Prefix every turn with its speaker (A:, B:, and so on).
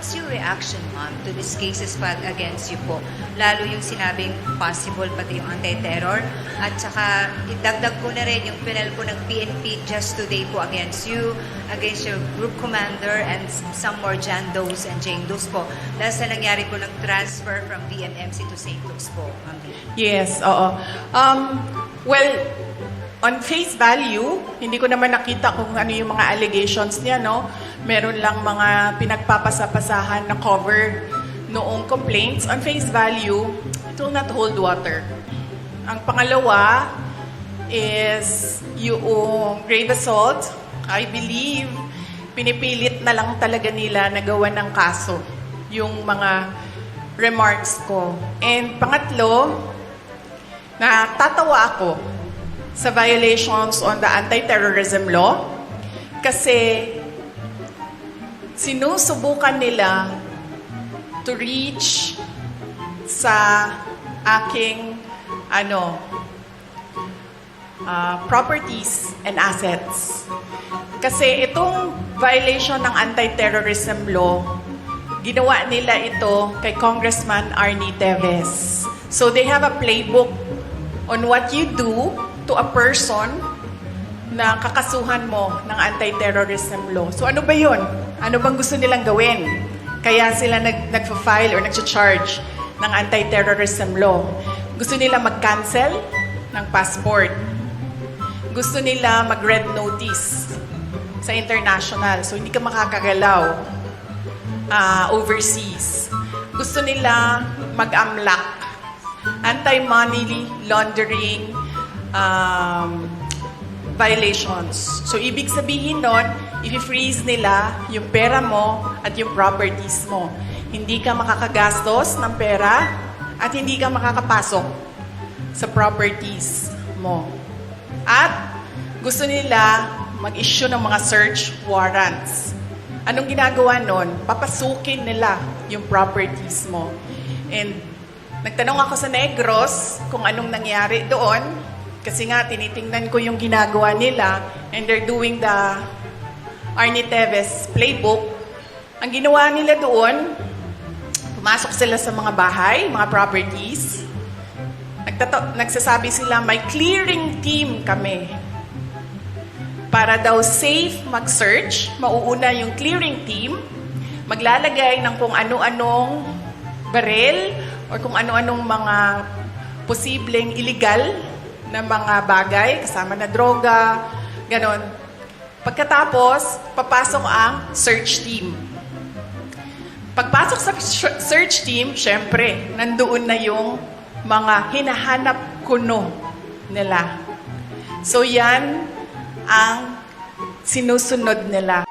A: what's your reaction, ma'am, to these cases pa against you po? Lalo yung sinabing possible pati yung anti-terror. At saka, idagdag ko na rin yung pinal po ng PNP just today po against you, against your group commander, and some more John Does and Jane Does po. Dahil sa nangyari po ng transfer from DMMC to St. Luke's po, ma'am.
B: Yes, oo. Well, on face value, hindi ko naman nakita kung ano yung mga allegations niya, no? Meron lang mga pinagpapasapasahan na cover noong complaints. On face value, it will not hold water. Ang pangalawa is yung grave assault. I believe, pinipilit na lang talaga nila na gawa ng kaso yung mga remarks ko. And pangatlo, natatawa ako sa violations on the anti-terrorism law kasi sinusubukan nila to reach sa aking properties and assets. Kasi itong violation ng anti-terrorism law, ginawa nila ito kay Congressman Arnie Teves. So they have a playbook on what you do to a person na kakasuhan mo ng anti-terrorism law. So ano ba yun? Ano bang gusto nilang gawin? Kaya sila nagfa-file or nag-charge ng anti-terrorism law. Gusto nila mag-cancel ng passport. Gusto nila mag-red notice sa international. So hindi ka makakagalaw overseas. Gusto nila mag-amlak. Anti-money laundering violations. So, ibig sabihin nun, i-freeze nila yung pera mo at yung properties mo. Hindi ka makakagastos ng pera at hindi ka makakapasok sa properties mo. At gusto nila mag-issue ng mga search warrants. Anong ginagawa nun? Papasukin nila yung properties mo. And nagtanong ako sa Negros kung anong nangyari doon. Kasi nga, tinitingnan ko yung ginagawa nila and they're doing the Arnie Teves playbook. Ang ginawa nila doon, pumasok sila sa mga bahay, mga properties. Nagsasabi sila, may clearing team kami. Para daw safe mag-search, mauuna yung clearing team, maglalagay ng kung ano-anong baril or kung ano-anong mga posibleng illegal na mga bagay, kasama na droga, ganon. Pagkatapos, papasok ang search team. Pagpasok sa search team, syempre, nandoon na yung mga hinahanap kuno nila. So yan ang sinusunod nila.